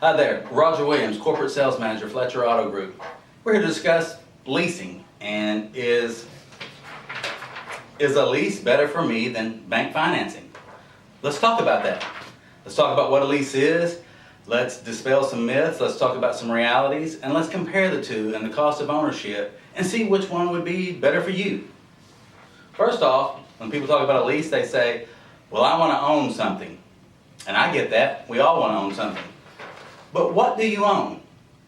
Hi there, Roger Williams, Corporate Sales Manager, Fletcher Auto Group. We're here to discuss leasing, and is a lease better for me than bank financing? Let's talk about that. Let's talk about what a lease is. Let's dispel some myths. Let's talk about some realities, and let's compare the two and the cost of ownership and see which one would be better for you. First off, when people talk about a lease, they say, well, I want to own something. And I get that. We all want to own something. But what do you own?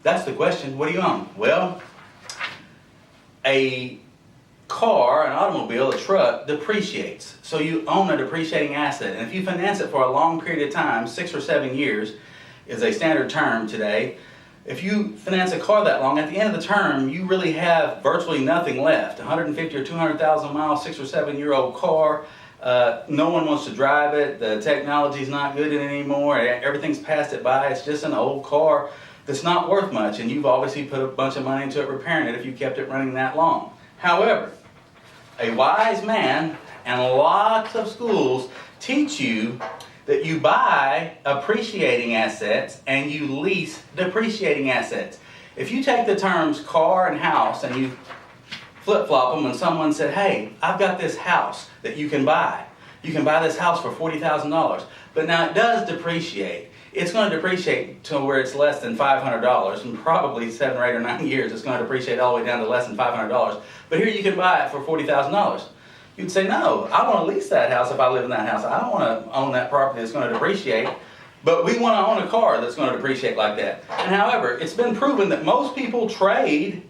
That's the question. What do you own? Well, a car, an automobile, a truck depreciates. So you own a depreciating asset. And if you finance it for a long period of time, 6 or 7 years is a standard term today. If you finance a car that long, at the end of the term, you really have virtually nothing left. 150 or 200,000 miles, 6 or 7 year old car. No one wants to drive it. The technology's not good anymore. Everything's passed it by. It's just an old car that's not worth much, and you've obviously put a bunch of money into it repairing it if you kept it running that long. However, a wise man and lots of schools teach you that you buy appreciating assets and you lease depreciating assets. If you take the terms car and house and you flip-flop them, when someone said, hey, I've got this house that you can buy. You can buy this house for $40,000. But now it does depreciate. It's going to depreciate to where it's less than $500, and probably 7 or 8 or 9 years it's going to depreciate all the way down to less than $500. But here you can buy it for $40,000. You'd say, no, I want to lease that house if I live in that house. I don't want to own that property that's going to depreciate. But we want to own a car that's going to depreciate like that. And however, it's been proven that most people trade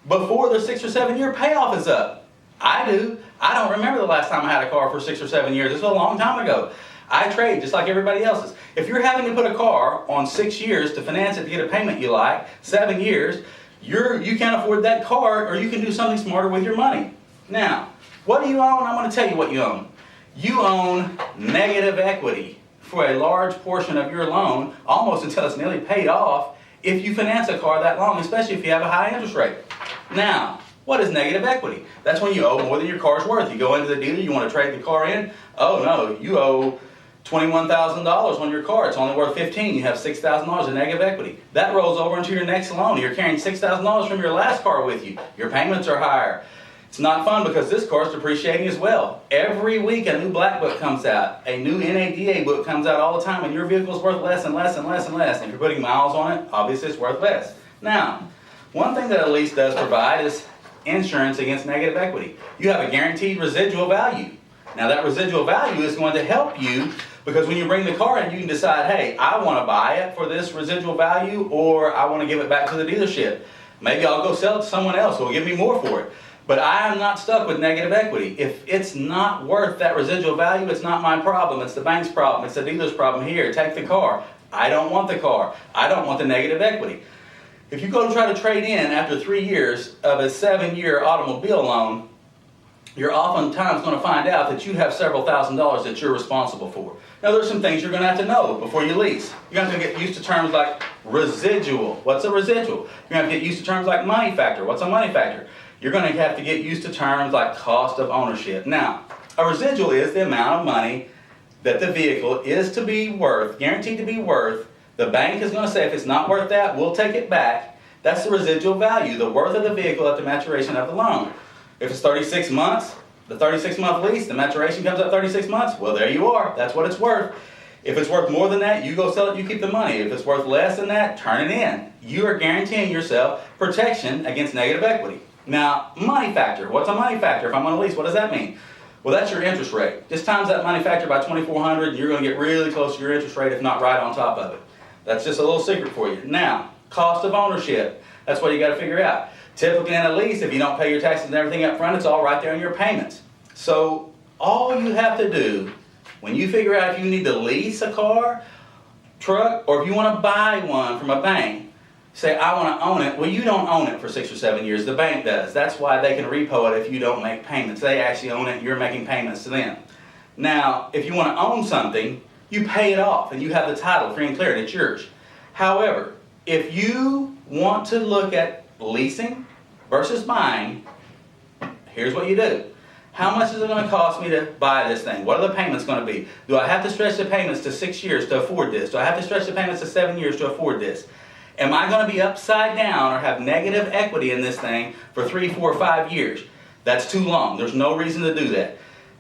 before their 6 or 7 year payoff is up. I do. I don't remember the last time I had a car for 6 or 7 years. This was a long time ago. I trade just like everybody else is. If you're having to put a car on 6 years to finance it to get a payment you like, 7 years, you can't afford that car, or you can do something smarter with your money. Now, what do you own? I'm going to tell you what you own. You own negative equity for a large portion of your loan, almost until it's nearly paid off, if you finance a car that long, especially if you have a high interest rate. Now, what is negative equity? That's when you owe more than your car's worth. You go into the dealer, you want to trade the car in. Oh no, you owe $21,000 on your car. It's only worth $15,000. You have $6,000 in negative equity. That rolls over into your next loan. You're carrying $6,000 from your last car with you. Your payments are higher. It's not fun because this car is depreciating as well. Every week a new black book comes out. A new NADA book comes out all the time, and your vehicle's worth less and less and less and less. And if you're putting miles on it, obviously it's worth less. Now, one thing that a lease does provide is insurance against negative equity. You have a guaranteed residual value. Now that residual value is going to help you because when you bring the car in, you can decide, hey, I want to buy it for this residual value, or I want to give it back to the dealership. Maybe I'll go sell it to someone else who will give me more for it. But I am not stuck with negative equity. If it's not worth that residual value, it's not my problem. It's the bank's problem. It's the dealer's problem. Here, take the car. I don't want the car. I don't want the negative equity. If you go to try to trade in after 3 years of a 7-year automobile loan, you're oftentimes going to find out that you have several $1,000s that you're responsible for. Now, there's some things you're going to have to know before you lease. You're going to have to get used to terms like residual. What's a residual? You're going to have to get used to terms like money factor. What's a money factor? You're going to have to get used to terms like cost of ownership. Now, a residual is the amount of money that the vehicle is to be worth, guaranteed to be worth. The bank is going to say if it's not worth that, we'll take it back. That's the residual value, the worth of the vehicle at the maturation of the loan. If it's 36 months, the 36-month lease, the maturation comes up 36 months, well, there you are. That's what it's worth. If it's worth more than that, you go sell it, you keep the money. If it's worth less than that, turn it in. You are guaranteeing yourself protection against negative equity. Now, money factor. What's a money factor? If I'm on a lease, what does that mean? Well, that's your interest rate. Just times that money factor by 2,400, and you're going to get really close to your interest rate, if not right on top of it. That's just a little secret for you. Now, cost of ownership. That's what you got to figure out. Typically in a lease, if you don't pay your taxes and everything up front, it's all right there in your payments. So all you have to do when you figure out if you need to lease a car, truck, or if you want to buy one from a bank, say, I want to own it. Well, you don't own it for 6 or 7 years. The bank does. That's why they can repo it if you don't make payments. They actually own it, and you're making payments to them. Now, if you want to own something, you pay it off, and you have the title free and clear, and it's yours. However, if you want to look at leasing versus buying, here's what you do. How much is it going to cost me to buy this thing? What are the payments going to be? Do I have to stretch the payments to 6 years to afford this? Do I have to stretch the payments to 7 years to afford this? Am I going to be upside down or have negative equity in this thing for 3, 4, 5 years? That's too long. There's no reason to do that.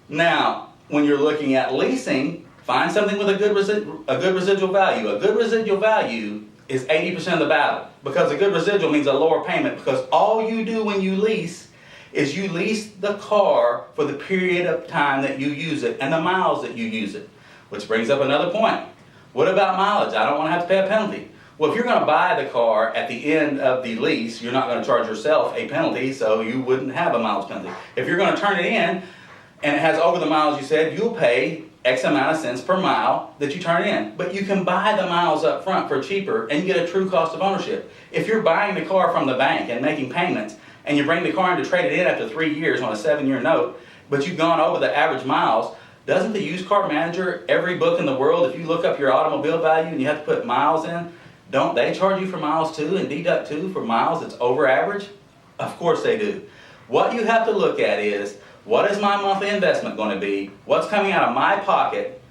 Now, when you're looking at leasing, find something with a good residual value. A good residual value is 80% of the battle, because a good residual means a lower payment, because all you do when you lease is you lease the car for the period of time that you use it and the miles that you use it. Which brings up another point. What about mileage? I don't want to have to pay a penalty. Well, if you're going to buy the car at the end of the lease, you're not going to charge yourself a penalty, so you wouldn't have a mileage penalty. If you're going to turn it in and it has over the miles you said, you'll pay X amount of cents per mile that you turn in. But you can buy the miles up front for cheaper and get a true cost of ownership. If you're buying the car from the bank and making payments, and you bring the car in to trade it in after 3 years on a 7-year note, but you've gone over the average miles, doesn't the used car manager, every book in the world, if you look up your automobile value and you have to put miles in, don't they charge you for miles too and deduct too for miles that's over average? Of course they do. What you have to look at is, what is my monthly investment going to be? What's coming out of my pocket?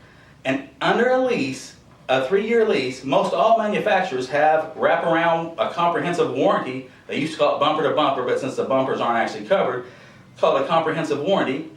And under a lease, a 3-year lease, most all manufacturers have wraparound a comprehensive warranty. They used to call it bumper to bumper, but since the bumpers aren't actually covered, it's called a comprehensive warranty.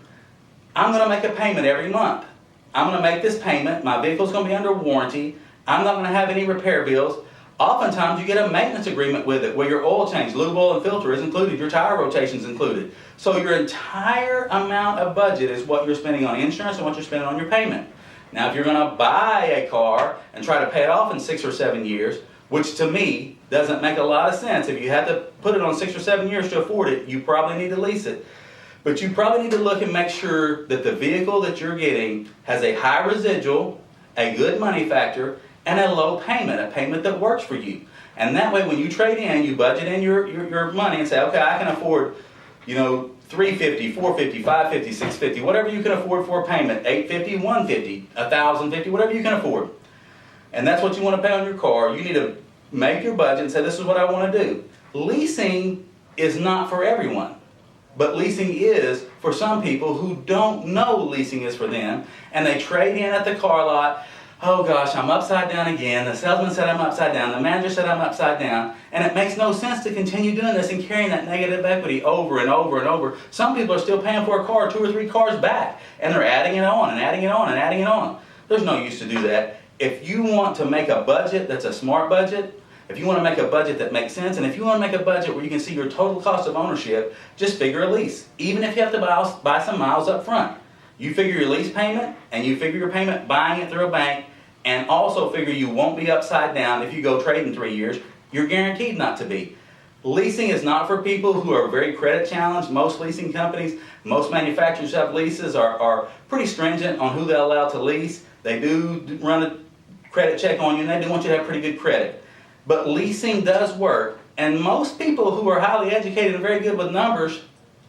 I'm going to make a payment every month. I'm going to make this payment. My vehicle's going to be under warranty. I'm not going to have any repair bills. Oftentimes you get a maintenance agreement with it where your oil change, lube oil and filter is included, your tire rotation is included. So your entire amount of budget is what you're spending on insurance and what you're spending on your payment. Now if you're going to buy a car and try to pay it off in 6 or 7 years, which to me doesn't make a lot of sense. If you had to put it on 6 or 7 years to afford it, you probably need to lease it. But you probably need to look and make sure that the vehicle that you're getting has a high residual, a good money factor, and a low payment, a payment that works for you. And that way when you trade in, you budget in your money and say, okay, I can afford, $350, $450, $550, $650, whatever you can afford for a payment, $850, $150, $1,050, whatever you can afford. And that's what you want to pay on your car. You need to make your budget and say, this is what I want to do. Leasing is not for everyone, but leasing is for some people who don't know leasing is for them, and they trade in at the car lot. Oh gosh, I'm upside down again. The salesman said I'm upside down. The manager said I'm upside down. And it makes no sense to continue doing this and carrying that negative equity over and over and over. Some people are still paying for a car 2 or 3 cars back, and they're adding it on and adding it on and adding it on. There's no use to do that. If you want to make a budget that's a smart budget, if you want to make a budget that makes sense, and if you want to make a budget where you can see your total cost of ownership, just figure a lease. Even if you have to buy some miles up front. You figure your lease payment, and you figure your payment buying it through a bank, and also figure you won't be upside down if you go trade in 3 years. You're guaranteed not to be. Leasing is not for people who are very credit challenged. Most leasing companies, most manufacturers who have leases are pretty stringent on who they'll allow to lease. They do run a credit check on you, and they do want you to have pretty good credit. But leasing does work, and most people who are highly educated and very good with numbers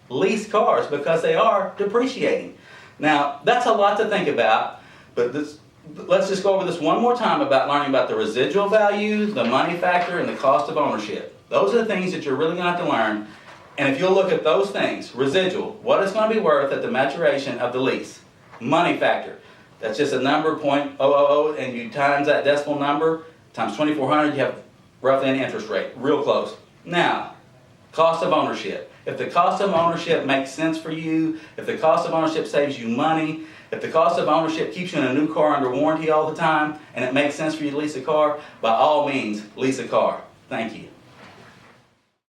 lease cars because they are depreciating. Now, that's a lot to think about, but let's just go over this one more time about learning about the residual value, the money factor, and the cost of ownership. Those are the things that you're really going to have to learn. And if you'll look at those things, residual, what it's going to be worth at the maturation of the lease. Money factor, that's just a number, 0.000, and you times that decimal number, times 2,400, you have roughly an interest rate, real close. Now, cost of ownership. If the cost of ownership makes sense for you, if the cost of ownership saves you money, if the cost of ownership keeps you in a new car under warranty all the time, and it makes sense for you to lease a car, by all means, lease a car. Thank you.